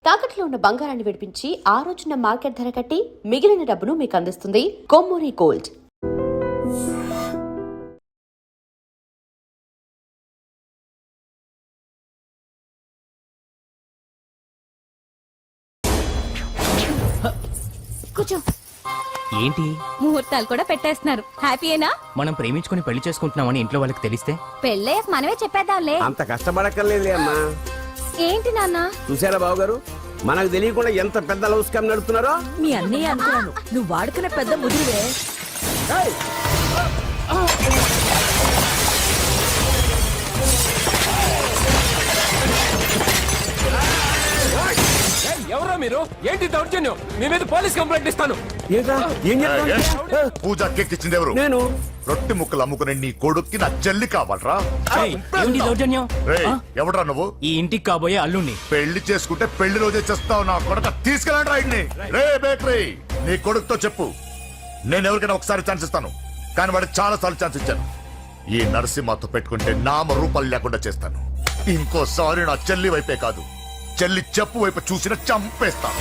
తాకట్లో ఉన్న బంగారాన్ని విడిపించి ఆ రోజున మార్కెట్ ధర కట్టి మిగిలిన డబ్బును మీకు అందిస్తుంది కొమ్మూరి గోల్డ్. కూర్చో. ఏంటి ముహూర్తాలు కూడా పెట్టేస్తున్నారు. హ్యాపీయేనా? మనం ప్రేమించుకుని పెళ్లి చేసుకుంటున్నామని ఇంట్లో వాళ్ళకి తెలిస్తే పెళ్ళయ్యాక మనమే చెప్పేద్దాంలే. అంత కష్టపడక్కర్లేదులే అమ్మా. ఏంటి నాన్న? చూసారా బాబు గారు, మనకు తెలియకుండా ఎంత పెద్ద లవ్ స్కామ్ నడుపుతున్నారో. మీ అన్నయ్య అనుకున్నాను, నువ్వు వాడుకునే పెద్ద ముదురువే. ఎవరా మీరు? ఏంటి దౌర్జన్యం? మీ మీద పోలీస్ కంప్లైంట్ ఇస్తాను. పూజ కేక్కిచ్చింది ఎవరు? నేను. రొట్టె ముక్కలు అమ్ముకునే నీ కొడుక్కి నా చెల్లి కావాలరా? ఏంటి దౌర్జన్యం? ఎవడ్రా నువ్వు? ఈ ఇంటికి కాబోయే అల్లుణ్ణి. పెళ్లి చేసుకుంటే పెళ్లి రోజే చేస్తావు నా కొడుక. తీసుకెళ్ళండి రాయిడ్ని. రే బేకరీ, నీ కొడుకుతో చెప్పు, నేను ఎవరికైనా ఒకసారి ఛాన్స్ ఇస్తాను, కానీ వాడికి చాలా సార్లు ఛాన్స్ ఇచ్చాను. ఈ నరసింహతో పెట్టుకుంటే నామ రూపాలు లేకుండా చేస్తాను. ఇంకోసారి నా చెల్లి వైపే కాదు, చెల్లి చెప్పు వైపు చూసిన చంపేస్తాను.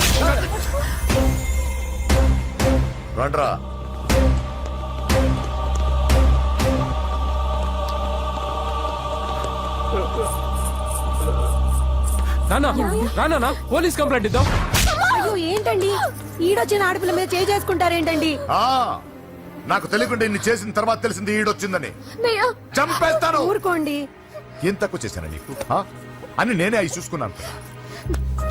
రండ్రా. నానా పోలీస్ కంప్లైంట్ ఇద్దాం. అయ్యో ఏంటండి, ఈడొచ్చిన ఆడపిల్ల మీద చేసుకుంటారేంటండి? నాకు తెలియకుండా ఇన్ని చేసిన తర్వాత తెలిసింది ఈడొచ్చిందని. చంపేస్తాను. ఊరుకోండి. ఏం తక్కువ చేశాను నీకు అని నేనే అవి చూసుకున్నాను.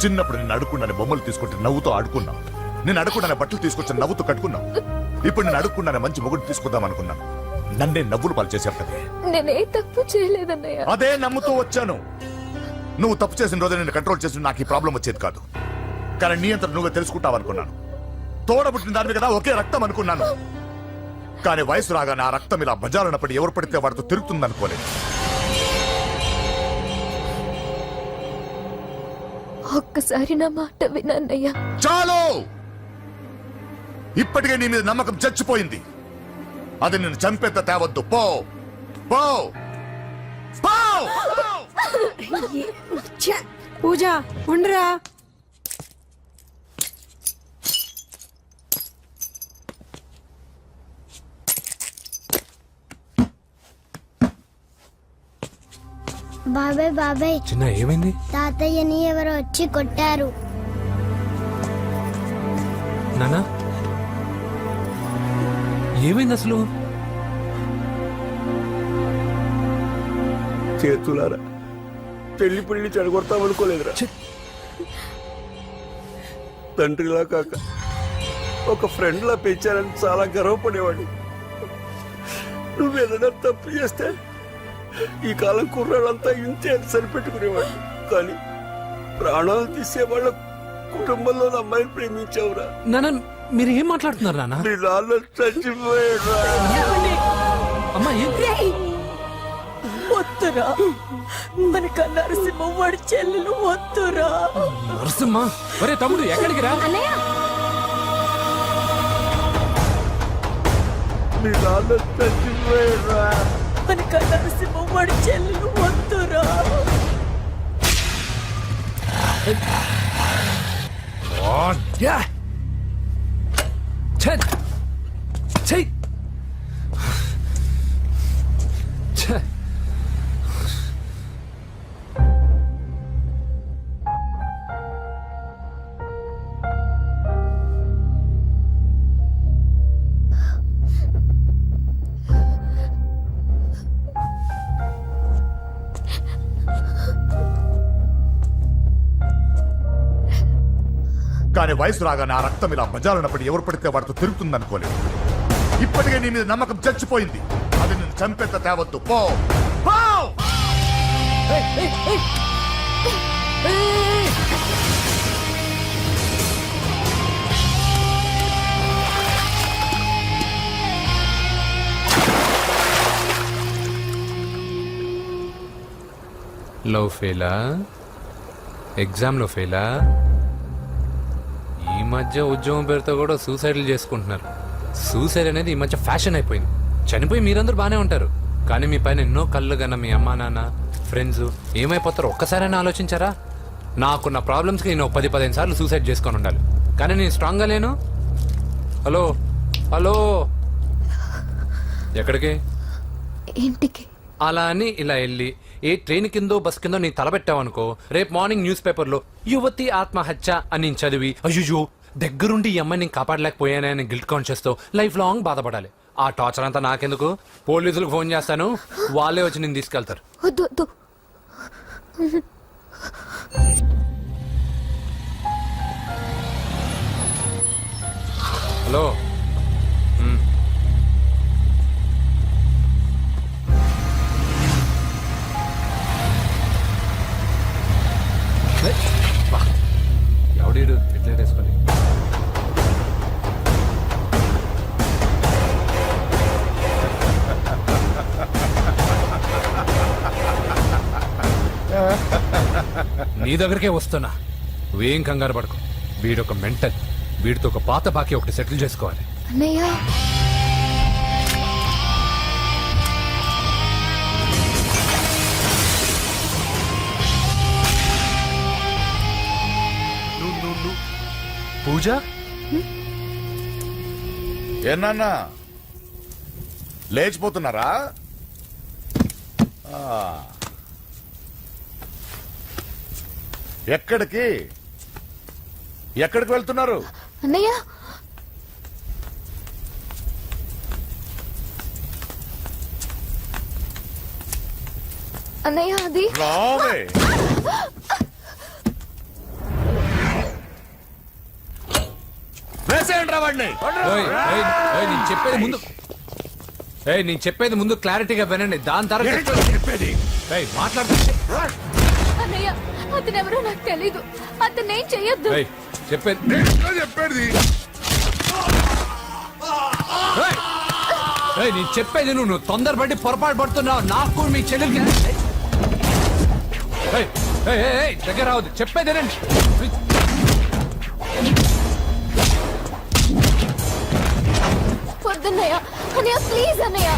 చిన్నప్పుడు నేను అడుక్కున్నాను బొమ్మలు తీసుకుంటే నవ్వుతో ఆడుకున్నాం. నేను అడుక్కున్నాను బట్టలు తీసుకొచ్చి నవ్వుతో కట్టుకున్నాం. ఇప్పుడు నేను అడుక్కున్నాను మంచి మొగుడు తీసుకుందాం అనుకున్నాను. నన్నే నవ్వులు పాలు చేశారు కదా. నేనే తప్పు చేయలేదన్నయ్య. అదే నమ్ముతూ వచ్చాను. నువ్వు తప్పు చేసిన రోజు నేను కంట్రోల్ చేసిన నాకు ఈ ప్రాబ్లం వచ్చేది కాదు. కానీ నీ అంతా నువ్వే తెలుసుకుంటావు అనుకున్నాను. తోడబుట్టిన దాని కదా ఒకే రక్తం అనుకున్నాను. కానీ వయసు రాగానే ఆ రక్తం ఇలా బజారునప్పుడు ఎవరు పడితే వాడితో తిరుగుతుంది అనుకోలేదు. ఒక్కసారి నా మాట వినన్నయ్య. చాలు, ఇప్పటికే నీ మీద నమ్మకం చచ్చిపోయింది. అది నిన్ను చంపేత తేవద్దు. పో పో పో. పూజ ఉండరా. బాబాయ్ బాబాయ్, చిన్న ఏమైంది? తాతయ్యని ఎవరో వచ్చి కొట్టారు. నానా ఏమైంది అసలు? చేతులారా పెళ్లి పెళ్లి చెడగొడతాం అనుకోలేదురా. తండ్రిలా కాక ఒక ఫ్రెండ్ లా పెంచారని చాలా గర్వపడేవాడి. నువ్వేదైనా తప్పు చేస్తే ఈ కాలం కుర్రాళ్ళంతా ఇంతే సరిపెట్టుకునేవాడు. కానీ ప్రాణాలు తీసే వాళ్ళ కుటుంబంలో అమ్మాయిని ప్రేమించావురా. నానా మీరు ఏం మాట్లాడుతున్నారు? నానా నీ నాన్న చచ్చిపోయాడు. అమ్మా వద్దురా, మనక నరసింహ వాడి చెల్లెలు వద్దురా. నరసింహ, ఒరే తమ్ముడు ఎక్కడికి రా. అన్నయ్య నీ నాన్న చచ్చిపోయాడు. మనక నరసింహ వాడి చెల్లెలు వద్దురా. కానీ వయసు రాగానే ఆ రక్తం ఇలా బజారునప్పుడు ఎవరు పడితే వాడితో తిరుగుతుంది అనుకోలేదు. ఇప్పటికే నీ మీద నమ్మకం చచ్చిపోయింది. అది నిన్ను చంపేత తేవద్దు. పో పో. లవ్ ఫెయిలా? ఎగ్జామ్లో ఫెయిలా? ఈ మధ్య ఉద్యోగం పేరుతో కూడా సూసైడ్లు చేసుకుంటున్నారు. సూసైడ్ అనేది ఈ మధ్య ఫ్యాషన్ అయిపోయింది. చనిపోయి మీరందరూ బాగానే ఉంటారు, కానీ మీ పైన ఎన్నో కళ్ళు కన్నా మీ అమ్మా నాన్న ఫ్రెండ్స్ ఏమైపోతారో ఒక్కసారైనా ఆలోచించారా? నాకున్న ప్రాబ్లమ్స్కి నేను 10-15 సార్లు సూసైడ్ చేసుకొని ఉండాలి, కానీ నేను స్ట్రాంగ్గా లేను. హలో హలో, ఎక్కడికి? ఇంటికి. అలా అని ఇలా వెళ్ళి ఏ ట్రైన్ కిందో బస్ కిందో నీ తలబెట్టావనుకో, రేపు మార్నింగ్ న్యూస్ పేపర్లో యువతి ఆత్మహత్య అని నేను చదివి అయ్యో దగ్గరుండి ఈ అమ్మాయిని నేను కాపాడలేకపోయానే అని గిల్ట్ కాన్షియస్ తో లైఫ్ లాంగ్ బాధపడాలి. ఆ టార్చర్ అంతా నాకెందుకు? పోలీసులకు ఫోన్ చేస్తాను, వాళ్ళే వచ్చి నేను తీసుకెళ్తారు. వద్దు వద్దు. హలో. ఎవడీడు ఎట్లా వేసుకొని నీ దగ్గరికే వస్తున్నా, నువ్వేం కంగారు పడకు. వీడొక మెంటల్, వీడితో ఒక పాత బాకీ ఒకటి సెటిల్ చేసుకోవాలి. అన్నయ్య పూజ ఏనా లేచిపోతున్నారా? ఆ. ఎక్కడికి ఎక్కడికి వెళ్తున్నారు? అన్నయ్య అన్నయ్య అది రావే. వేసేయండి రా వాడిని. నేను చెప్పేది ముందు క్లారిటీగా వినండి, దాని తర్వాత చెప్పేది మాట్లాడుతుంటే అన్నయ్య అతనెవరో నాకు తెలీదు, అతనేం చెయ్యొద్దు. చెప్పేది చెప్పేది నేను చెప్పేది నువ్వు తొందరపడి పొరపాటు పడుతున్నావు. నాకు మీ చెల్లెలకి దగ్గర రావద్దు, చెప్పేది రండి. వద్దన్నయ్య, అన్నయ్య ప్లీజ్ అన్నయ్య.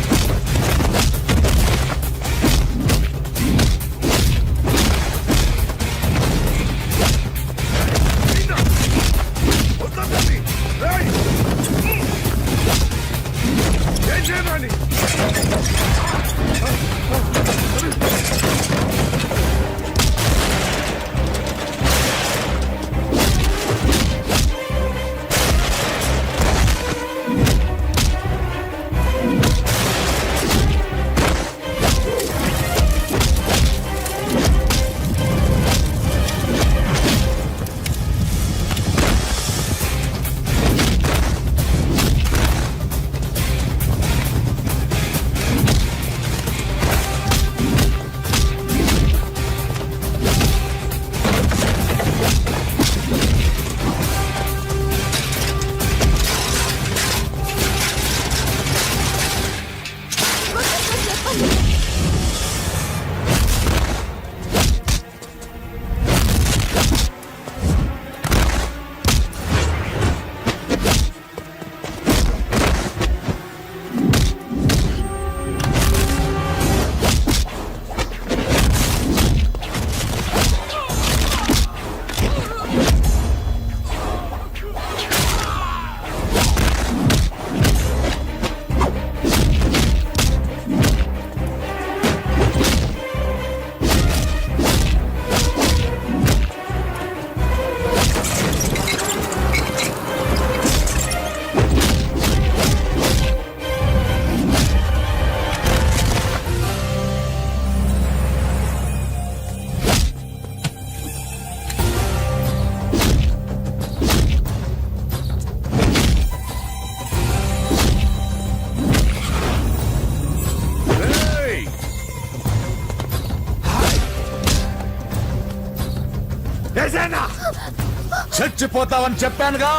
చచ్చిపోతావని చెప్పానుగా,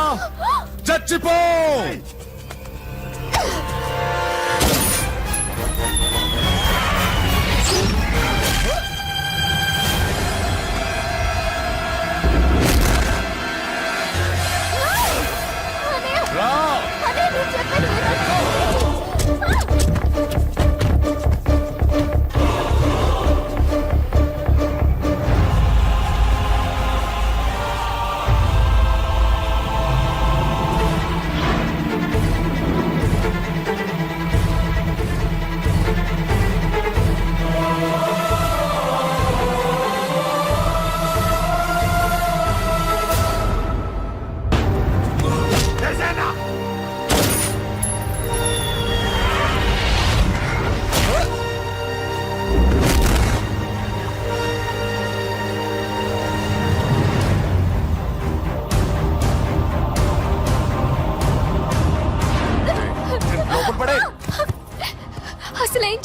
చచ్చిపో. రా. అదే నువ్వు చెప్పేది వినొద్దు.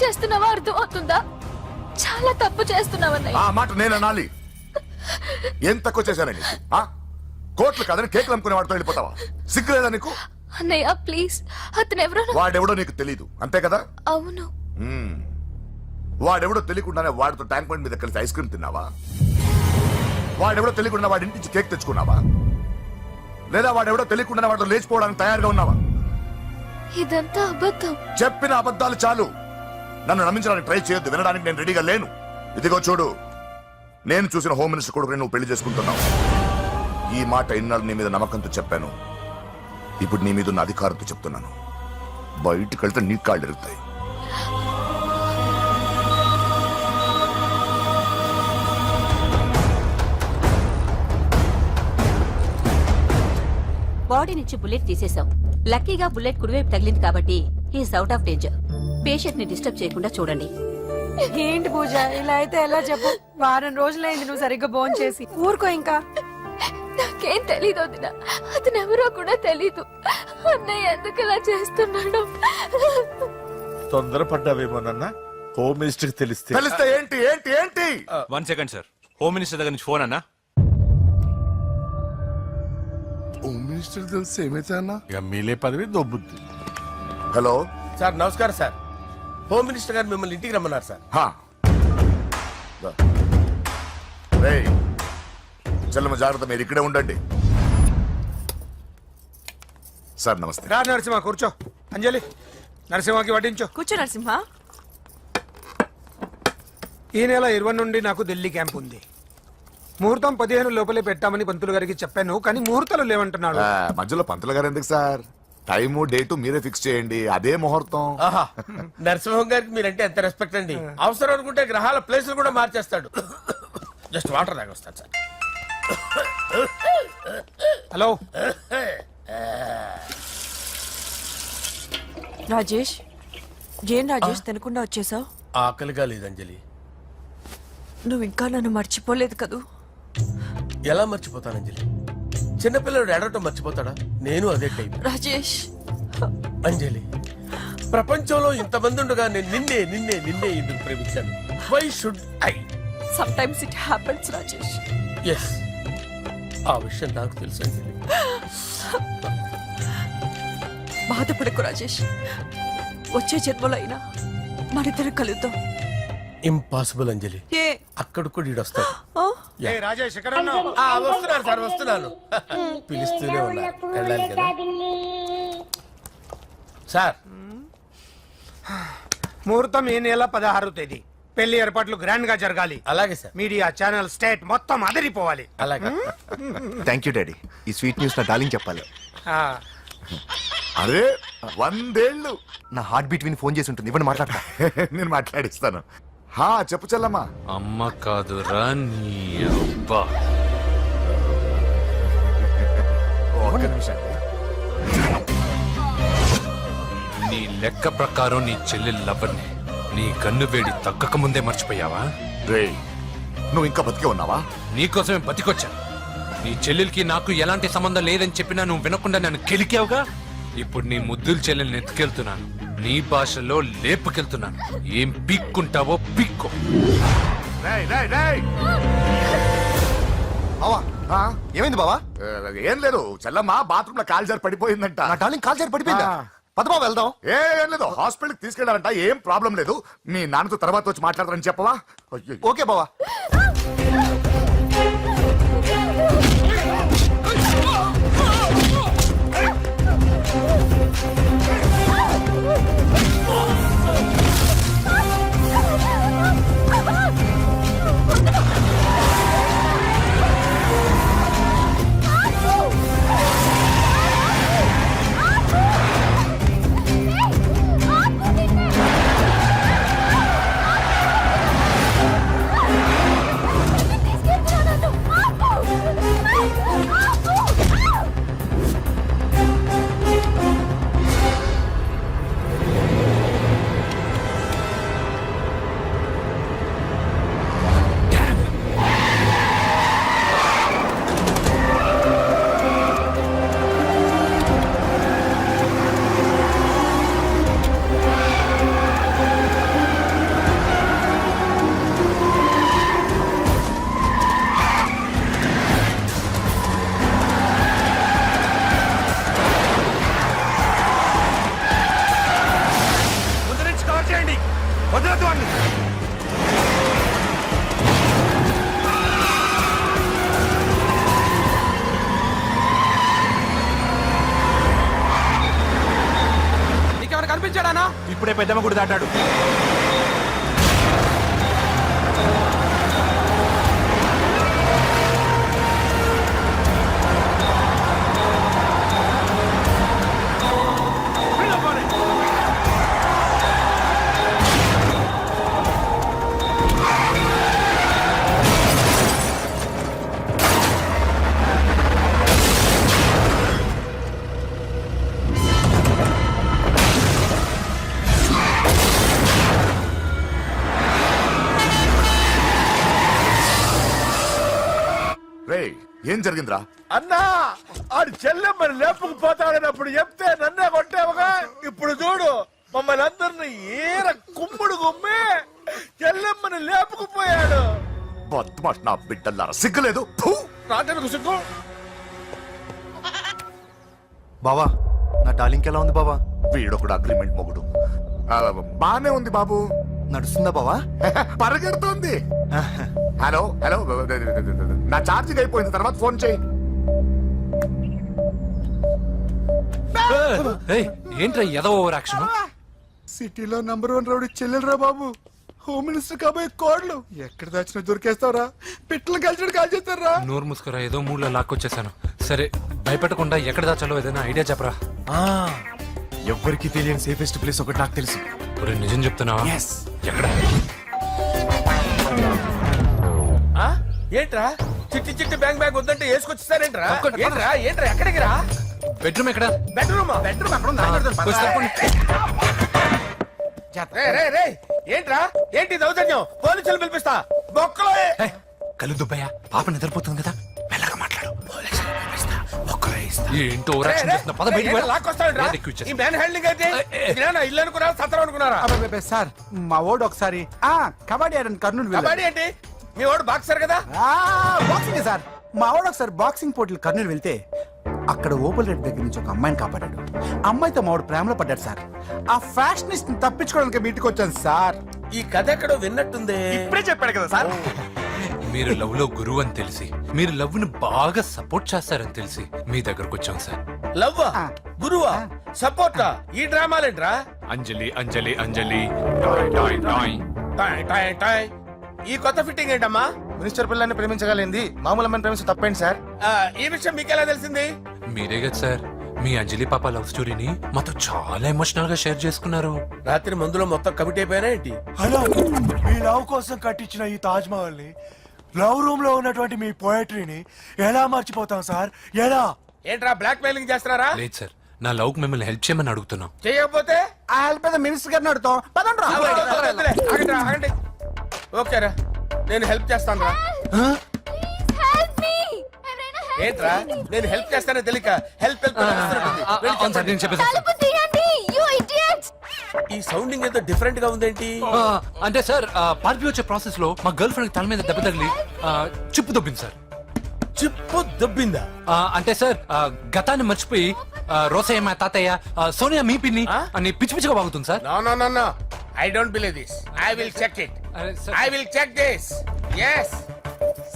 చేస్తున్నావో అర్థం అవుతుందా? చాలా తప్పు చేస్తున్నావన్నయ్య. ఆ మాట నేను అనాలి? ఏం తక్కువ చేశానండి? కోట్లు కాదని కేకులు అమ్ముకునే వాడితో వెళ్ళిపోతావా? సిగ్గులేదా నీకు? అన్నయ్య ప్లీజ్, అతను ఎవరో వాడెవడో నీకు తెలీదు అంతే కదా? అవును. వాడెవడో తెలియకుండానే వాడితో ట్యాంక్ బండ్ మీద కలిసి ఐస్ క్రీమ్ తిన్నావా? వాడెవడో తెలియకుండా వాడి ఇంటి నుంచి కేక్ తెచ్చుకున్నావా? లేదా వాడెవడో తెలియకుండా వాడితో లేచిపోవడానికి తయారుగా ఉన్నావా? ఇదంతా అబద్ధం. చెప్పిన అబద్ధాలు చాలు. నన్ను నమ్మించడానికి ట్రై చేయొద్దు. వినడానికి నేను రెడీగా లేను. ఇదిగో చూడు, నేను చూసిన హోమ్ మినిస్టర్ కొడుకుని నువ్వు పెళ్లి చేసుకుంటున్నావు. ఈ మాట ఇన్నాళ్ళు నీ మీద నమ్మకంతో చెప్పాను. ఇప్పుడు నీ మీద ఉన్న అధికారంతో చెప్తున్నాను. బయటికి వెళ్తే నీ కాళ్ళు ఎరుగుతాయి. బాడీ నుంచి బుల్లెట్ తీసేశాం. లక్కీగా బుల్లెట్ కుడివైపు తగిలింది కాబట్టి is out of danger. Patient ని డిస్టర్బ్ చేయకుండా చూడండి. ఏంటి పూజ, ఇలా అయితే ఎలా చెప్పు? వారం రోజులైంది నువ్వు సరిగ్గా భోంచేసి చేసి. ఊరుకో ఇంకా. నాకేం తెలీదు వదిన, అతను ఎవరో కూడా తెలీదు. అన్నయ్య ఎందుకు ఇలా చేస్తున్నాడు? తొందరపడ్డావేమోనన్నా. హోమ్ మినిస్టర్ తెలిస్తే ఏంటి ఏంటి ఏంటి? 1 సెకండ్ సార్. హోమ్ మినిస్టర్ దగ్గర నుంచి ఫోన్ అన్నా. హోమ్ మినిస్టర్ తెలిస్తే ఏమైతే అన్నా? ఎమ్మెల్యే పదవి దొబ్బుద్ది. హలో సార్ నమస్కారం సార్. హోమ్ మినిస్టర్ గారు మిమ్మల్ని ఇంటికి రమ్మన్నారు సార్. చెల్లమ్మ జాగ్రత్త, మీరు ఇక్కడే ఉండండి. సార్ నమస్తే. నరసింహ కూర్చో. అంజలి నరసింహకి వడ్డించు. కూర్చో నరసింహ. ఈ నెల 20 నుండి నాకు ఢిల్లీ క్యాంప్ ఉంది. ముహూర్తం 15 లోపలే పెట్టామని పంతులు గారికి చెప్పాను, కానీ ముహూర్తాలు లేవంటున్నాడు. మధ్యలో పంతులు గారు ఎందుకు సార్? టైము డేటు మీరే ఫిక్స్ చేయండి, అదే ముహూర్తం. నరసింహం గారికి మీరంటే ఎంత రెస్పెక్ట్ అండి. అవసరం అనుకుంటే గ్రహాల ప్లేసులు కూడా మార్చేస్తాడు. జస్ట్ వాటర్ తాగొస్తాను సార్. హలో రాజేష్, ఏం రాజేష్ తినకుండా వచ్చేసావు? ఆకలిగా లేదు అంజలి. నువ్వు ఇంకా నన్ను మర్చిపోలేదు కదూ? ఎలా మర్చిపోతాను అంజలి? చిన్నపిల్లడు ఏడవటం మర్చిపోతాడా? నేను అదే టైప్. రాజేష్ అంజలి, ప్రపంచంలో ఇంతమంది ఉండగా నేను నిన్నే నిన్నే నిన్నే ఎందుకు ప్రేమించాను? Why should I? Sometimes it happens Rajesh. Yes, ఆ విషయం నాకు తెలుసు అంజలి. బాధపడకు రాజేష్, వచ్చే జన్మలో అయినా మనిద్దరు కలుద్దాం. ఇంపాసిబుల్ అంజలి. ఏ అక్కడ కూడా ఈడొస్తాడు. రాజేష్ ఎక్కడ వస్తున్నాను సార్, వస్తున్నాను. పిలుస్తూనే ఉన్నారు, వెళ్ళాలి కదా సార్. ముహూర్తం ఈ నెల 16వ తేదీ. పెళ్లి ఏర్పాట్లు గ్రాండ్ గా జరగాలి. అలాగే సార్. మీడియా ఛానల్ స్టేట్ మొత్తం అదిరిపోవాలి. అలాగే. Thank you daddy. ఈ స్వీట్ న్యూస్ నా డార్లింగ్ చెప్పాలి. అరే 100 ఏళ్ళు. నా హార్ట్ బీట్ విని ఫోన్ చేసి ఉంటుంది. ఇవ్వండి మాట్లాడతా. నేను మాట్లాడిస్తాను. చెప్పు చెల్లమ్మా. అమ్మ కాదురా నీ అబ్బా. ఒక్క నిమిషం. నీ లెక్క ప్రకారం నీ చెల్లెలు లవ్వర్ని నీ కన్ను వేడి తగ్గక ముందే మర్చిపోయావా? రేయ్, నువ్వు ఇంకా బతికే ఉన్నావా? నీకోసమే బతికొచ్చాను. నీ చెల్లెలకి నాకు ఎలాంటి సంబంధం లేదని చెప్పినా నువ్వు వినకుండా నన్ను కెలికావుగా. ఇప్పుడు నీ ముద్దుల చెల్లెల్ని ఎత్తుకెళ్తున్నాను, నీ భాషలో లేపుకెళ్తున్నాను. ఏం పీక్కుంటావో పీక్కో. ఏమైంది బావా? ఏం లేదు, చెల్లమ్మ బాత్రూమ్ లో కాలు జారి పడిపోయిందంట. నా డార్లింగ్ కాల్ చేసి పడిపోయిందా? పద బావ వెళ్దాం. ఏం లేదు, హాస్పిటల్కి తీసుకెళ్ళారంట. ఏం ప్రాబ్లం లేదు. మీ నాన్నతో తర్వాత వచ్చి మాట్లాడతారని చెప్పవా? ఓకే బావా. దాటానా? ఇప్పుడే పెద్దమ్మ గుడి దాటాడు. రే ఏం జరిగిందిరా? అన్నా ఆడు చెల్లెమ్మని లేపుకుపోతాడన్నప్పుడు చెప్తే నన్నే కొట్టావుగా. ఇప్పుడు చూడు మమ్మల్ని అందరిని ఏర కుమ్ముడు గుమ్మి చెల్లెమ్మని లేపుకుపోయాడు. బద్మాష్ నా బిడ్డల్లారా, సిగ్గులేదు? ఫు! నాకెందుకు సిగ్గు? బావా నా డార్లింగ్ ఎలా ఉంది బావా? వీడొకడు అగ్రిమెంట్ మొగుడు. బానే ఉంది బాబు. నడుస్తుందా బావా? పరిగెడుతోంది. హలో హలో, నా ఛార్జింగ్ అయిపోయింది, తర్వాత ఫోన్ చేయి. ఏంట్రా ఏదో ఓవర్ యాక్షన్? సిటీలో నంబర్ 1 రౌడీ చెల్లెలరా బాబు. హోమ్ మినిస్టర్ కాబోయే కోడ్లు ఎక్కడ దాచిన దొరికేస్తావరా? పిట్టలు కలిసి కాల్ చేస్తారా? నోరు ముసుకురా, ఏదో మూల లాక్కొచ్చేసాను. సరే భయపెట్టకుండా ఎక్కడ దాచాలో ఏదైనా ఐడియా చెప్పరా. ఎవ్వరికి తెలియని సేఫెస్ట్ ప్లేస్ ఒకటి నాకు తెలుసు. ఒరే నిజం చెప్తున్నావా? ఎక్కడ? ఏంట్రా చిట్టి చిట్టి బ్యాంక్ బ్యాగ్ వద్దంటే వేసుకొచ్చిస్తారేంట్రా? తప్పకుండా. ఏంట్రా ఏంట్రా ఎక్కడికి రా? బెడ్రూమ్ ఎక్కడ? బెడ్రూమ్ బెడ్రూమ్ అక్కడ ఉంది. కొంచెం తప్పండి. రే ఏంట్రా ఏంటి దౌర్జన్యం? పోలీసులు పిలిపిస్తా. బొక్కలో ఏయ్, కళ్ళు దుబ్బయ్యా, పాప నిద్రపోతుంది కదా, మెల్లగా మాట్లాడు. ఏంటో ఓవర్ యాక్షన్ చేస్తున్నా. పద బయటికి వెళ్ళు. ఏది ఎక్కువ ఇచ్చేస్తా. ఈ మ్యాన్ హ్యాండ్లింగ్ అయితే ఇదేనా ఇల్లు అనుకున్నారా సత్రం అనుకున్నారా? సార్ మా ఓడు ఒకసారి కబడ్డీ ఆడని కర్నూలు కబడ్డీ ఏంటి? మీ వాడు బాక్సర్ కదా? Boxing sir. మా వాడు ఒకసారి బాక్సింగ్ పోటీలు కర్నూలు వెళ్తే అక్కడ ఓపెల్ రెడ్డి దగ్గర నుంచి ఒక అమ్మాయిని కాపాడాడు. అమ్మాయితో మా వాడు ప్రేమలో పడ్డాడు సార్. ఆ ఫ్యాషనిస్ట్ తప్పించుకోవడానికి మీ ఇంటికి వచ్చాను సార్. ఈ కథ ఎక్కడో విన్నట్టుంది. ఇప్పుడే చెప్పాడు కదా సార్. మీరు లవ్ లో గురువు అని తెలిసి, మీరు లవ్ ని బాగా సపోర్ట్ చేస్తారని తెలిసి మీ దగ్గరకు వచ్చాం సార్. లవ్వా గురువా సపోర్టా? ఈ డ్రామాలేంట్రా? అంజలి అంజలి అంజలి టాయ్ టాయ్ టాయ్. టాయ్ టాయ్ టాయ్. ఈ కొత్త ఫిట్టింగ్ ఏంటమ్మా? మినిస్టర్ పిల్లల్ని ప్రేమించగలిగింది మామూలు అమ్మని ప్రేమించి తప్పేంటి సార్? ఈ విషయం మీకెలా తెలిసింది? మీరే కదా సార్ మీ అంజలి పాప లవ్ స్టోరీని మాతో చాలా ఎమోషనల్ గా షేర్ చేసుకున్నారు. రాత్రి మందులో మొత్తం కమిట్ అయిపోయినా ఏంటి? హలో, మీ లవ్ కోసం కట్టించిన ఈ తాజ్ మహల్ ని, లవ్ రూమ్ లో ఉన్నటువంటి మీ పోయట్రీని ఎలా మర్చిపోతాం సార్? ఎలా? ఏంట్రా బ్లాక్ మెయిలింగ్ చేస్తున్నారా? లేదు సార్, నా లవ్ కి మిమ్మల్ని హెల్ప్ చేయమని అడుగుతున్నాం. చేయకపోతే ఆ హెల్ప్ మినిస్టర్ గారిని అడుగుతాం. పదండ్రా. ఆగండి. ఓకేరా, నేను హెల్ప్ చేస్తాను రా. Help me. ఏంట్రా నేను హెల్ప్ చేస్తానో తెలియక హెల్ప్ అవును సార్, నేను చెప్పేసి తలుపు తీయండి యు ఇడియట్స్. ఈ సౌండింగ్ ఏదో డిఫరెంట్ గా ఉందేంటి? అంటే సార్ పార్టీ వచ్చే ప్రాసెస్ లో మా గర్ల్ ఫ్రెండ్ తల మీద దెబ్బ తగిలి చిప్పు దొబ్బింది సార్. చిప్పు దొబ్బిందా? అంటే సార్ గతాన్ని మర్చిపోయి రోసయ్య మా తాతయ్య, సోనియా మీ పిన్ని అని పిచ్చి పిచ్చిగా బాగుతుంది sir. No I don't believe this. I will check it. I will check this. yes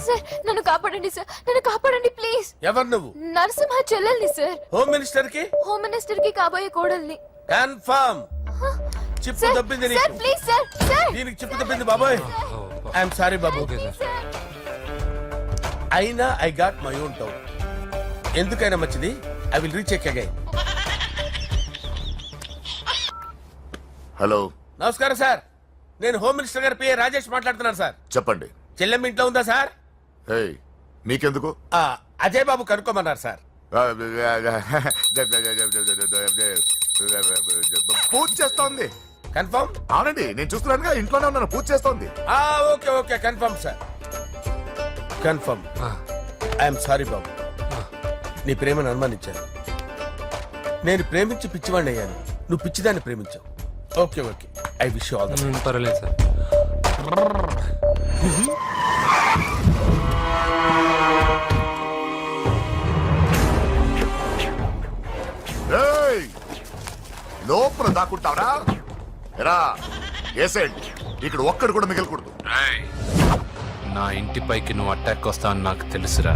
sir నన్ను కాపాడండి సార్, నన్ను కాపాడండి ప్లీజ్. ఎవరు నువ్వు? నరసింహ చెల్లెల్ని సార్. హోమ్ మినిస్టర్ కి? హోమ్ మినిస్టర్ కి కాబోయే కోడల్ని. కన్ఫర్మ్. చిప్పు సార్ దొబ్బింది సార్ నీకు. Please sir sir. దీనికి చిప్పు దొబ్బింది బాబోయ్. I'm sorry Babu. సార్ అయినా I got my own town. ఎందుకైనా మంచిది, I will recheck again. Hello, నమస్కారం సార్, నేను హోమ్ మినిస్టర్ గారి పిఏ రాజేష్ మాట్లాడుతున్నాను సార్. చెప్పండి. చెల్లెమ్మ ఇంట్లో ఉందా సార్? ఏయ్, మీకెందుకు? అజయ్ బాబు కనుక్కోమన్నారు సార్. పూజ చేస్తోంది. కన్ఫర్మ్? అవునండి, నేను చూస్తున్నానుగా, ఇంట్లోనే ఉన్నాను, పూజ చేస్తోంది. Okay confirm sir. Confirm. I'm sorry బాబు, నీ ప్రేమను అనుమానించాను. నేను ప్రేమించి పిచ్చివాడిని అయ్యాను, నువ్వు పిచ్చిదాన్ని ప్రేమించావు. Okay I wish you all the best. పర్వాలేదు సార్. ఏయ్, లోపల దాక్కుంటావరా? ఎరా ఏసేండి, ఇక్కడ ఒక్కడు కూడా మిగలకూడదు. నా ఇంటి పైకి నువ్వు అటాక్ వస్తావని నాకు తెలుసురా.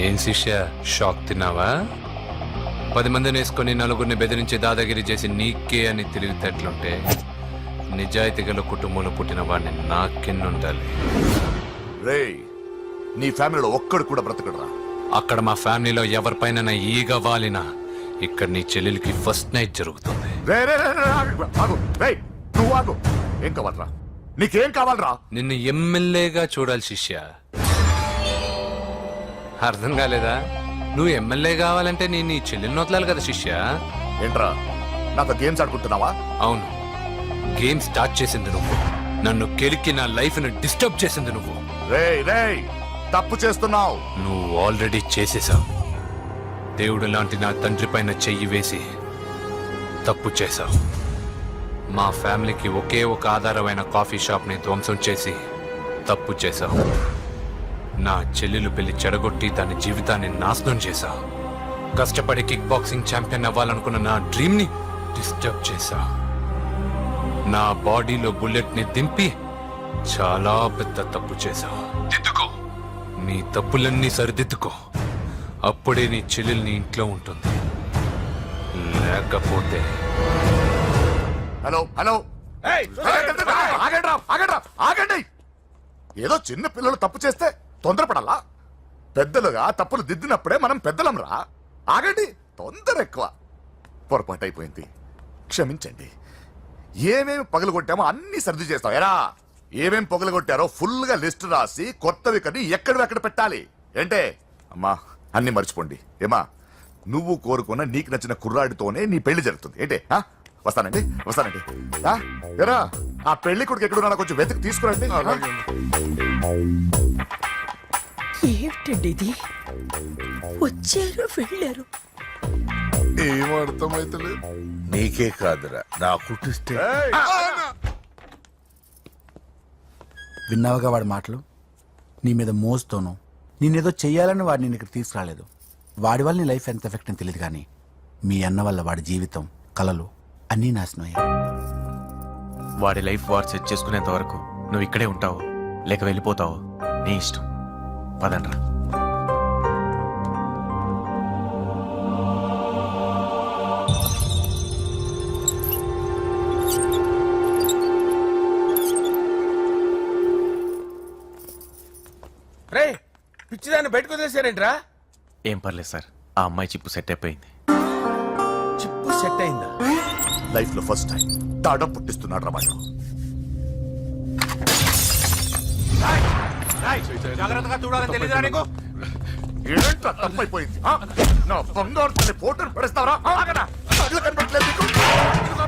ఏం శిష్య, షాక్ తిన్నావా? 10 మందిని వేసుకొని నలుగురిని బెదిరించి దాదాగిరి చేసి నీకే అని తెలివితేటలుంటే నిజాయితీ గల కుటుంబంలో పుట్టిన వాడిని నాకెన్నుండాలి. రేయ్, నీ ఫ్యామిలీలో ఒక్కడు కూడా బ్రతకడరా. అక్కడ మా ఫ్యామిలీలో ఎవరిపైన ఈగ వాలినా ఇక్కడ నీ చెల్లెలికి ఫస్ట్ నైట్ జరుగుతుంది. నువ్వు ఆగు. ఏం కావాలరా? నీకేం కావాలరా? నిన్ను ఎమ్మెల్యేగా చూడాలి శిష్య. అర్థం కాలేదా? నువ్వు ఎమ్మెల్యే కావాలంటే నేను నీ చెల్లెల్ని వదలాలి కదా శిష్య. ఏంట్రా, నాతో గేమ్స్ ఆడుకుంటున్నావా? అవును, గేమ్ స్టార్ట్ చేసింది నువ్వు. నన్ను కెలికి నా లైఫ్ ను డిస్టర్బ్ చేసింది నువ్వు. రేయ్, తప్పు చేస్తున్నావు. నువ్వు ఆల్రెడీ చేసేసావు. దేవుడు లాంటి నా తండ్రి పైన చెయ్యి వేసి తప్పు చేశావు. మా ఫ్యామిలీకి ఒకే ఒక ఆధారమైన కాఫీ షాప్ ని ధ్వంసం చేసి తప్పు చేశావు. నా చెల్లెలు పెళ్లి చెడగొట్టి దాని జీవితాన్ని నాశనం చేశావు. కష్టపడి కిక్ బాక్సింగ్ ఛాంపియన్ అవ్వాలనుకున్న నా డ్రీమ్ ని డిస్టర్బ్ చేశావు. నా బాడీలో బుల్లెట్ ని దింపి చాలా పెద్ద తప్పు చేశావు. దిద్దుకో, నీ తప్పులన్నీ సరిదిద్దుకో. అప్పుడే నీ చెల్లెలు నీ ఇంట్లో ఉంటుంది. లేకపోతే హలో ఆగండి. ఏదో చిన్న పిల్లలు తప్పు చేస్తే తొందరపడాలా? పెద్దలుగా తప్పులు దిద్దినప్పుడే మనం పెద్దలం రా. ఆగండి, తొందర ఎక్కువ. పొరపాటు అయిపోయింది, క్షమించండి. ఏమేమి పగలగొట్టామో అన్ని సర్ది చేస్తాం. ఎరా, ఏమేం పగలగొట్టారో ఫుల్ గా లిస్ట్ రాసి కొత్తవి కని ఎక్కడ పెట్టాలి. ఏంటే అమ్మా, అన్ని మర్చిపోండి. ఏమా, నువ్వు కోరుకున్న నీకు నచ్చిన కుర్రాడితోనే నీ పెళ్లి జరుగుతుంది. ఏంటే వస్తానండి. ఎరా, ఆ పెళ్లి కొడుకు ఎక్కడున్నా కొంచెం వెతికి తీసుకురండి. ఏమిటండి ఇది? వచ్చారు వెళ్ళారు. ఏం అర్థమైతలేదు. నీకే కాదురా, నా కుట్టిస్తే. విన్నావుగా వాడి మాటలు? నీ మీద మోజుతోనూ నేనేదో చెయ్యాలని వాడిని నేను ఇక్కడ తీసుకురాలేదు. వాడి వల్ల నీ లైఫ్ ఎంత ఎఫెక్ట్ అని తెలియదు, కానీ మీ అన్న వల్ల వాడి జీవితం, కలలు అన్నీ నాశనం అయ్యాయి. వాడి లైఫ్ వాడు సెట్ చేసుకునేంత వరకు నువ్వు ఇక్కడే ఉంటావు, లేక వెళ్ళిపోతావు, నీ ఇష్టం. పదండ్రా. రే, పిచ్చిదాన్ని బయటకు వదిలేశారేంట్రా? ఏం పర్లేదు సార్, ఆ అమ్మాయి చిప్పు సెట్ అయిపోయింది. చిప్పు సెట్ అయిందా? లైఫ్ లో ఫస్ట్ టైం తాడ పుట్టిస్తున్నాడు రా వాడు. జాగ్రత్తగా చూడాలని తెలియదురా నీకు? ఏంట్రా తప్పైపోయింది? నా బంగారు తల్లి ఫోటోలు పడేస్తావరా? కనపడలేదు నీకు?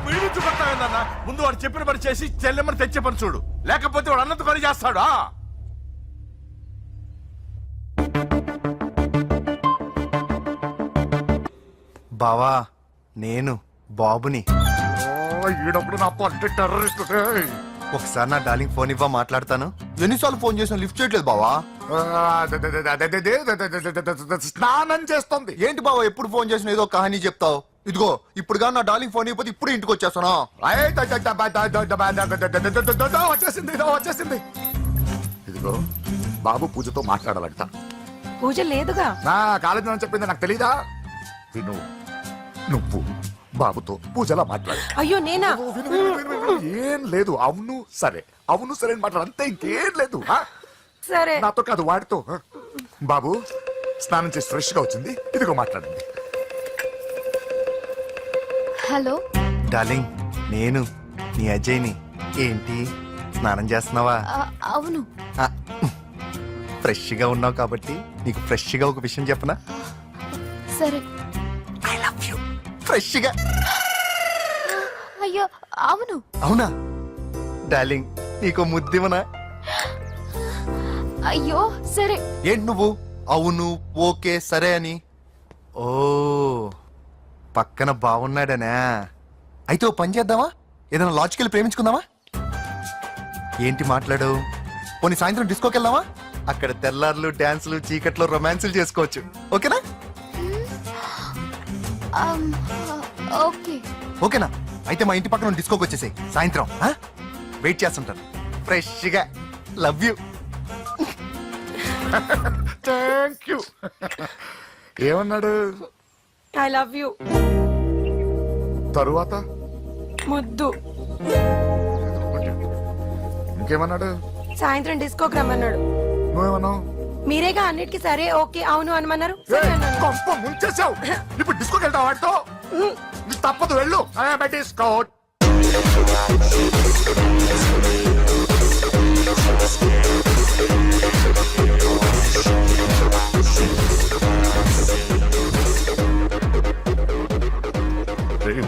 వీడి చూపెడతావేందన్నా? ముందు వాడు చెప్పిన పని చేసి చెల్లెమ్మని తెచ్చే పని చూడు, లేకపోతే వాడు అన్నంత పని చేస్తాడా? బావా, నేను బాబుని. ఈడప్పుడు నా పంట టెర్రరిస్ట్. ఒకసారి నా డార్లింగ్ ఫోన్ ఇవ్వ, మాట్లాడతాను. ఎన్నిసార్లు ఫోన్ చేసినా లిఫ్ట్ చేయట్లేదు బావా. స్నానం చేస్తుంది. ఏంటి బావా, ఎప్పుడు ఫోన్ చేసినా ఏదో కహానీ చెప్తావు. ఇదిగో ఇప్పుడు కానీ నా డార్లింగ్ ఫోన్ ఇవ్వకపోతే ఇప్పుడు ఇంటికి వచ్చేస్తాను. వచ్చేసింది. ఇదిగో బాబు పూజతో మాట్లాడాలంట. పూజ లేదుగా. నా కాలేజీ అని చెప్పింది నాకు తెలీదా? విను, నువ్వు బాబుతో పూజలా మాట్లాడు. అయ్యో నేనా? ఏం లేదు. అవును సరే అని మాట్లాడు, అంతే, ఇంకేం లేదు. సరే, నాతో కాదు వాడితో. బాబు స్నానం చేసి ఫ్రెష్ గా వచ్చింది, ఇదిగో మాట్లాడండి. హలో డార్లింగ్, నేను నీ అజయ్ని. ఏంటి స్నానం చేస్తున్నావా? అవును. ఫ్రెష్ గా ఉన్నావు కాబట్టి నీకు ఫ్రెష్ గా ఒక విషయం చెప్పనా? సరే. I love you. ఫ్రెష్ గా. అయ్యో అవును. అవునా డార్లింగ్, నీకు ముద్దివనా? అయ్యో సరే. ఏంటి నువ్వు అవును ఓకే సరే అని? ఓ, పక్కన బాగున్నాడనా? అయితే ఓ పని చేద్దామా? ఏదైనా లాజికల్ ప్రేమించుకుందామా? ఏంటి మాట్లాడు? పోనీ సాయంత్రం డిస్కోకి వెళ్దామా? అక్కడ తెల్లార్లు డాన్సులు, చీకట్లో రొమాన్సులు చేసుకోవచ్చు. ఓకేనా? ఓకే. ఓకేనా? అయితే మా ఇంటి పక్కన డిస్కోకి వచ్చేసాయి సాయంత్రం. వెయిట్ చేస్తుంటాను ఫ్రెష్ గా. Love you. Thank you. ఏమన్నాడు? I love you. తరువాత ముద్దు. ఇంకేమన్నాడు? సాయంత్రం డిస్కోకి రమ్మన్నాడు. నువ్వేమన్నావు? మీరేగా అన్నిటికీ సరే ఓకే అవును అనమన్నారు. సరే అన్నాను. కొంప ముంచేసావు. ఇప్పుడు డిస్కోకి వెళ్తావు వాడితో? నీకు తప్పదు, వెళ్ళు. డిస్కో.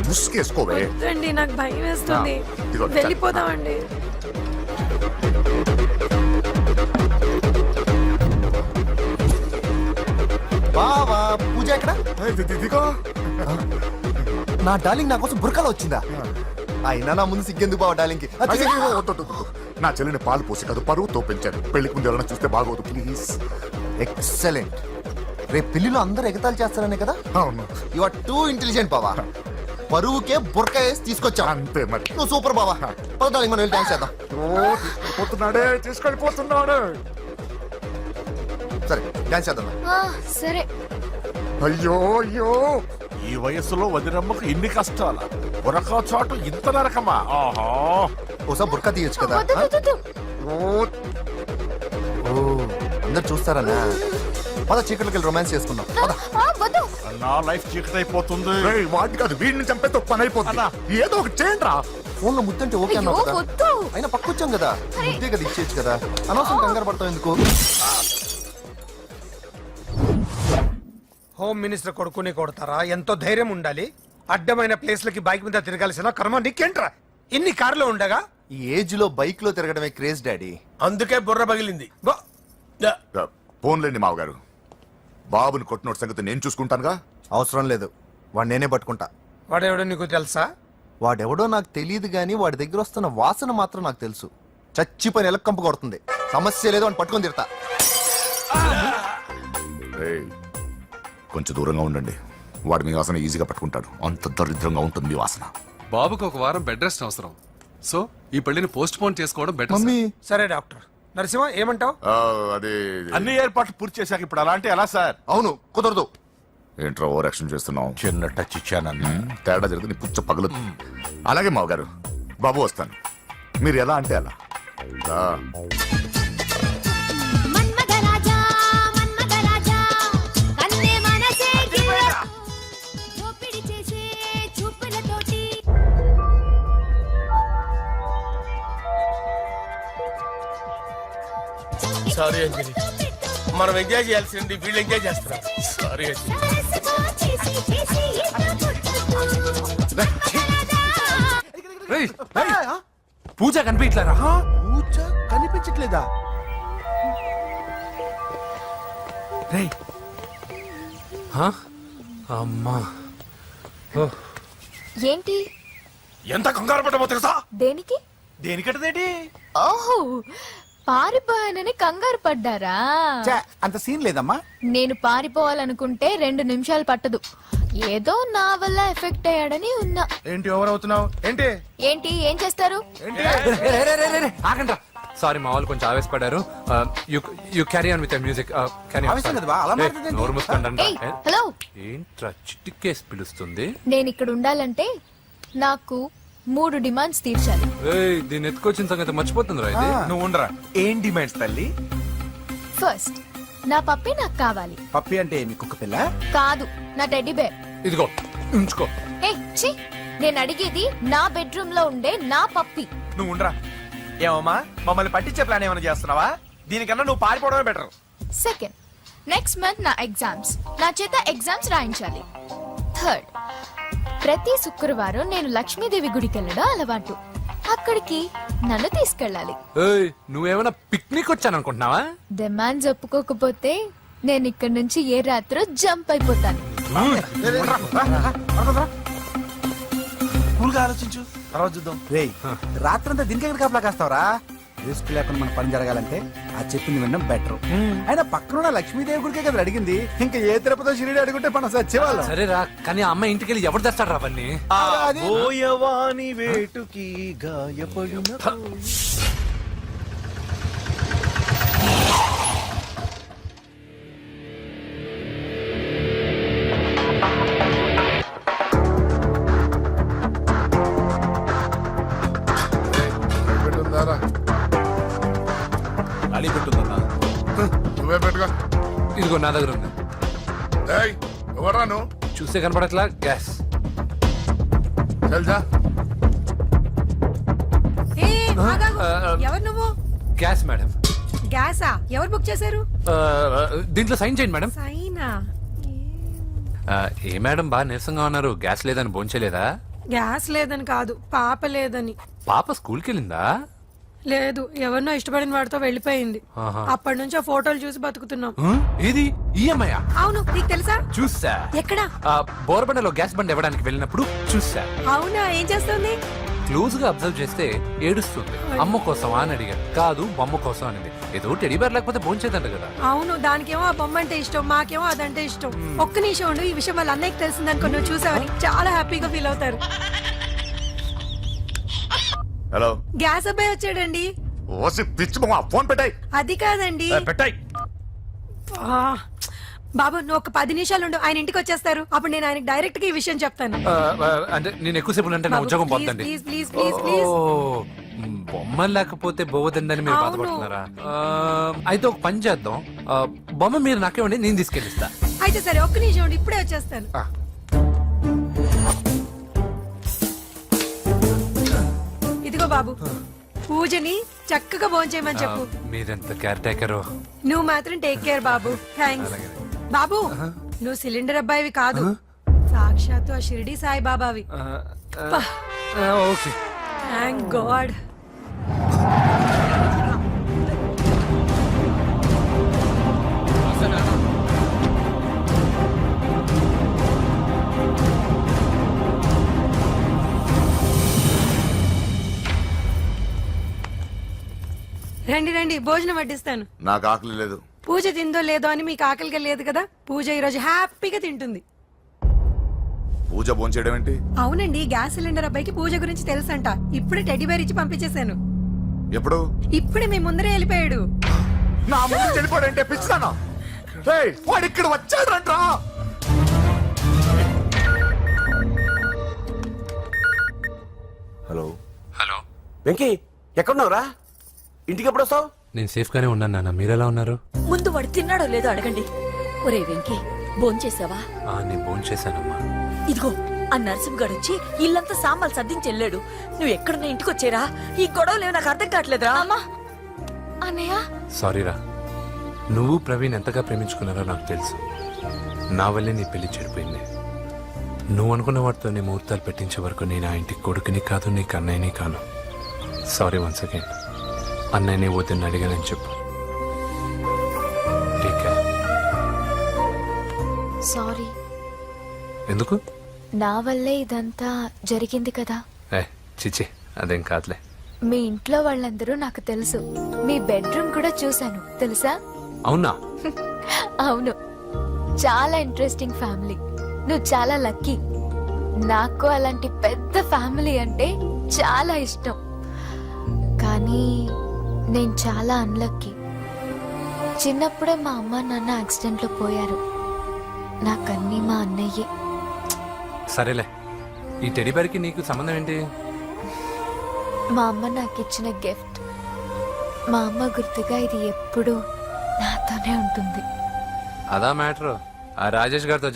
ముసుకేసుకోవే. వద్దండి, నాకు భయం వేస్తుంది. ఇదిగో, వెళ్ళిపోదామండి. బావా పూజ ఎక్కడ? ఇదిగో. నా డార్లింగ్ నా కోసం బుర్కాలో వచ్చిందా? అయినా నా ముందు సిగ్గెందుకు బావ డార్లింగ్ కి? అయ్యో, వద్దు, వద్దు, వద్దు. నా చెల్లిని పాలు పోసి కాదు పరువుతో పెంచాను. పెళ్లికి ముందు ఎవరైనా చూస్తే బాగోదు ప్లీజ్. ఎక్సలెంట్. రేపు పెళ్లిలో అందరూ ఎగతాళి చేస్తారనే కదా? అవును, యు ఆర్ టూ ఇంటెలిజెంట్ బావా. పరువుకే బుర్కా వేసి తీసుకొచ్చా. అంతే మరి. నువ్వు సూపర్ బావా. పద డార్లింగ్, మనం వెళ్ళి డాన్స్ చేద్దాం. పోతున్నాడే, తీసుకెళ్ళిపోతున్నాడు. సరే డాన్స్ చేద్దాం. సరే. అయ్యో అయ్యో, ఈ వయస్సులో వదినమ్మకు ఇన్ని కష్టాల ఒరక చోటు ఇంత నరకమా? ఆహా, ఓసారి బుర్కా తీయొచ్చు కదా? వద్దు, వద్దు, వద్దు. ఓ అందరు చూస్తారనా? పద చీకట్లోకి వెళ్ళి రొమాన్స్ చేసుకుందాం. పద. వద్దు. నా లైఫ్ చీకటైపోతుంది. రేయ్, వాడిని కాదు వీడిని చంపేతో పని అయిపోతుంది. ఏదో ఒకటి చేయండి రా. ఫోన్ లో ముద్దంటే ఓకే అన్నావు అయ్యో, కదా? వద్దు. అయినా పక్కొచ్చాం కదా, ముద్దే కదా ఇచ్చేయచ్చు కదా. అనవసరం కంగారు పడతావు ఎందుకు? హోమ్ మినిస్టర్ కొడుకుని కొడతారా? ఎంతో ధైర్యం ఉండాలి. అడ్డమైన ప్లేస్లకి బైక్ మీద తిరగాల్సిన కర్మ నీకేంట్రా? ఇన్ని కార్లో ఉండగా ఈ ఏజ్ లో బైక్ లో తిరగడమే క్రేజ్ డాడీ. అందుకే బుర్ర పగిలింది. ఫోన్లేండి మావగారు. బాబుని కొట్టినోటి సంగతి నేను చూసుకుంటానుగా. అవసరం లేదు, వాడు నేనే పట్టుకుంటా. వాడెవడో నీకు తెలుసా? వాడెవడో నాకు తెలియదు గానీ వాడి దగ్గర వస్తున్న వాసన మాత్రం నాకు తెలుసు. చచ్చిపోయిన ఎలక్కంపు కొడుతుంది. సమస్య లేదు అని పట్టుకొని తిడతా. రేయ్, కొంచెం దూరంగా ఉండండి. వాడు మీ వాసన ఈజీగా పట్టుకుంటాడు. అంత దరిద్రంగా ఉంటుంది మీ వాసన. బాబుకు ఒక వారం బెడ్ రెస్ట్ అవసరం. సో ఈ పెళ్లిని పోస్ట్ పోన్ చేసుకోవడం బెటర్. మమ్మీ సరే డాక్టర్ నరసింహ ఏమంటావు? అదే అన్ని ఏర్పాట్లు పూర్తి చేశాక ఇప్పుడు అలాంటి ఎలా సార్? అవును కుదరదు. ఏంట్రా ఓవర్ యాక్షన్ చేస్తున్నావు? చిన్న టచ్ ఇచ్చానన్న. తేడా జరిగితే నీ పుచ్చ పగలు. అలాగే మావగారు, బాబు వస్తాను. మీరు ఎలా అంటే అలా. రా. సారీ అంజలి, మనం ఎంజాయ్ చేయాల్సింది వీళ్ళు ఎంజాయ్ చేస్తున్నారు. సారీ అంజలి. పూజ కనిపించలేరా? పూజ కనిపించట్లేదా? రేయ్, అమ్మా. ఏంటి? ఎంత కంగారు పడ్డామో తెలుసా? దేనికి? దేనికంటదేంటి? ఓహో, పారిపోయానని కంగారు పడ్డారా? ఛే, అంత సీన్ లేదమ్మా. నేను పారిపోవాలనుకుంటే 2 నిమిషాలు పట్టదు. ఏదో నా వల్ల ఎఫెక్ట్ అయ్యాడని ఉన్నా. ఏంటి ఓవర్ అవుతున్నావు? ఏంటి ఏంటి ఏం చేస్తారు? ఆగండ్రా. సారీ, మా వాళ్ళు కొంచెం ఆవేశపడ్డారు. You carry on with music. ఆవేశం కదా బా, అలా మాట్లాడేంటి? నోరు మూసుకోండి. ఏయ్, హలో. ఏంట్రా చిటికేసి పిలుస్తుంది? నేను ఇక్కడ ఉండాలంటే నాకు 3 డిమాండ్స్ తీర్చాలి. ఏయ్, దీన్ని ఎత్తుకొచ్చిన సంగతి మర్చిపోతుందిరా ఇది. నువ్వు ఉండరా. ఏం డిమాండ్స్ తల్లి? ఫస్ట్, నా పప్పి నాకు కావాలి. పప్పి అంటే మీ కుక్క పిల్ల? కాదు, నా టెడ్డీ బేర్. ఇదిగో ఉంచుకో. హే ఛీ, నేను అడిగేది నా బెడ్రూమ్ లో ఉండే నా పప్పి. నువ్వు ఉండరా. ఏమమ్మా, మమ్మల్ని పట్టించే ప్లాన్ ఏమైనా చేస్తున్నావా? దీనికన్నా నువ్వు పారిపోవడమే బెటర్. సెకండ్, నెక్స్ట్ మంత్ నా ఎగ్జామ్స్, నా చేత ఎగ్జామ్స్ రాయించాలి. థర్డ్, ప్రతి శుక్రవారం నేను లక్ష్మీదేవి గుడికి వెళ్ళడం అలవాటు. అక్కడికి నన్ను తీసుకెళ్ళాలి. ఏయ్, నువ్వేమైనా పిక్నిక్ వచ్చాను అనుకుంటున్నావా? డిమాండ్స్ ఒప్పుకోకపోతే నేను ఇక్కడ నుంచి ఏ రాత్రో జంప్ అయిపోతాను. కూల్గా ఆలోచించు, తర్వాత చూద్దాం. రేయ్, రాత్రంతా దీనికి ఎక్కడ కాపలా కాస్తావరా? రిస్క్ లేకుండా మన పని జరగాలంటే ఆ చెప్పింది వినడం బెటర్. అయినా పక్కన లక్ష్మీదేవి గుడికే కదా అడిగింది. ఇంకా ఏ తిరుపతి షిరిడి అడుగుంటే మనం సచ్చేవాళ్ళం. సరేరా, కానీ ఆ అమ్మాయి ఇంటికి వెళ్ళి ఎవరు తెస్తాడు అవన్నీ? బోయవాని వేటుకి గాయపడిన ఇదిగో నా దగ్గర ఉంది. ఏయ్, ఎవరాను చూస్తే కనపడట్లా గ్యాస్. తెలుసా? ఏ, ఆగాగు. ఎవరు నువ్వు? Gas madam. గ్యాసా? ఎవరు బుక్ చేశారు? దీంట్లో సైన్ చేయండి మేడం. సైనా? ఏ మేడం బాగా నీరసంగా ఉన్నారు, గ్యాస్ లేదని భోంచలేదా? గ్యాస్ లేదని కాదు, పాప లేదని. పాప స్కూల్కి వెళ్ళిందా? లేదు, ఎవరినో ఇష్టపడిన వాడితో వెళ్ళిపోయింది. ఆహా. అప్పటి నుంచి ఆ ఫోటోలు చూసి బతుకుతున్నాం. ఏది ఈఎంఐ? అవును, నీకు తెలుసా? చూసా. ఎక్కడా? బోర్బండలో గ్యాస్ బండ్ ఇవ్వడానికి వెళ్ళినప్పుడు చూసా. అవునా, ఏం చేస్తుంది? క్లోజ్ గా అబ్జర్వ్ చేస్తే ఏడుస్తుంది. అమ్మ కోసమా అని అడిగా. కాదు, బొమ్మ కోసం అనేది. ఏదో టెడీ బేర్ లేకపోతే భోంచేదంట కదా. అవును, దానికేమో ఆ బొమ్మ అంటే ఇష్టం, మాకేమో అదంటే ఇష్టం. ఒక్క నిమిషం ఉండు, ఈ విషయం వాళ్ళ అన్నయ్యకి తెలిసిందనుకో, నువ్వు చూసావని చాలా హ్యాపీగా ఫీల్ అవుతారు. హలో, గ్యాస్ అబ్బాయి వచ్చాడండి. ఓసి పిచ్చి బొమ్మ, ఫోన్ పెట్టాయి. అది కాదండి. పెట్టాయి. ఆ, బాబు నువ్వు ఒక 10 నిమిషాలు ఉండు, ఆయన ఇంటికి వచ్చేస్తారు. అప్పుడు నేను ఆయనకి డైరెక్ట్ గా ఈ విషయం చెప్తాను. అంటే నేను ఎక్కువసేపు అంటే నా బాబు, ఉద్యోగం ప్లీజ్, పోతుందండి. Please, please, please, please. బొమ్మ లేకపోతే బోవదండి మీరు అవును. బాధపడుతున్నారా? అయితే ఒక పని చేద్దాం. బొమ్మ మీరు నాకేమండి, నేను తీసుకెళ్ళిస్తా. అయితే సరే, ఒక్క నిమిషం ఉండు, ఇప్పుడే వచ్చేస్తాను. ఇదిగో బాబు, పూజని చక్కగా భోంచేయమని చెప్పు. మీరెంత కేర్ టేకరు. నువ్వు మాత్రం టేక్ కేర్ బాబు. థ్యాంక్స్. బాబు, నువ్వు సిలిండర్ అబ్బాయివి కాదు, సాక్షాత్తు ఆ షిరిడి సాయి బాబావి. ఓకే. Thank God. రండి రండి, భోజనం వడ్డిస్తాను. నాకు ఆకలి లేదు. పూజ తిందో లేదో అని మీకు ఆకలిగా లేదు కదా, పూజ ఈ రోజు హ్యాపీగా తింటుంది. పూజ భోంచేయడం ఏంటి? అవునండి, గ్యాస్ సిలిండర్ అబ్బాయికి పూజ గురించి తెలుసంట. ఇప్పుడే టెడ్డీ బేర్ ఇచ్చి పంపించేశాను. ఎప్పుడు? ఇప్పుడే మీ ముందరే వెళ్ళిపోయాడు. నా ముందు వెళ్ళిపోయాడంటే పిచ్చిదానా? ఏయ్, వాడు ఇక్కడ వచ్చాడంట్రా. హలో హలో వెంకీ, ఎక్కడున్నావురా? ఇంటికి ఎప్పుడు వస్తావు? నేను సేఫ్ గానే ఉన్నాను నాన్న, మీరెలా ఉన్నారు? ముందు వాడు తిన్నాడో లేదో అడగండి. ఒరే వెంకీ, భోంచేసావా? నేను భోంచేశానమ్మా. ఇదిగో ఆ నరసింహగాడు వచ్చి ఇల్లంతా సామాన్లు సర్దించి వెళ్ళాడు. నువ్వు ఎక్కడున్నా ఇంటికి వచ్చేరా? ఈ గొడవలేవు నాకు అర్థం కావట్లేదురా. అమ్మా, అన్నయ్య, సారీరా. నువ్వు ప్రవీణ్ ఎంతగా ప్రేమించుకున్నారో నాకు తెలుసు. నా వల్లే నీ పెళ్లి చెడిపోయింది. నువ్వు అనుకున్న వాటితో నీ ముహూర్తాలు పెట్టించే వరకు నేను ఆ ఇంటికి కొడుకుని కాదు, నీకు అన్నయ్యని కాను. Sorry once again. అన్నయ్యని వద్దని అడిగానని చెప్పు. Take care. సారీ. ఎందుకు? నా వల్లే ఇదంతా జరిగింది కదా. చిచి, అదేం కాదులే. మీ ఇంట్లో వాళ్ళందరూ నాకు తెలుసు. మీ బెడ్రూమ్ కూడా చూశాను, తెలుసా? అవునా? అవును, చాలా ఇంట్రెస్టింగ్ ఫ్యామిలీ. నువ్వు చాలా లక్కీ. నాకు అలాంటి పెద్ద ఫ్యామిలీ అంటే చాలా ఇష్టం. కానీ నేను చాలా అన్లక్కీ. చిన్నప్పుడే మా అమ్మ నాన్న యాక్సిడెంట్లో పోయారు. నాకన్నీ మా అన్నయ్యే. సరేలే, ఈ టెడీ బేర్కి నీకు సంబంధం ఏంటి? మా అమ్మ నాకు ఇచ్చిన గిఫ్ట్. మా అమ్మ గుర్తుగా ఇది ఎప్పుడూ నాతోనే ఉంటుంది. అదా మ్యాటర్. ఆ రాజేష్ గారితో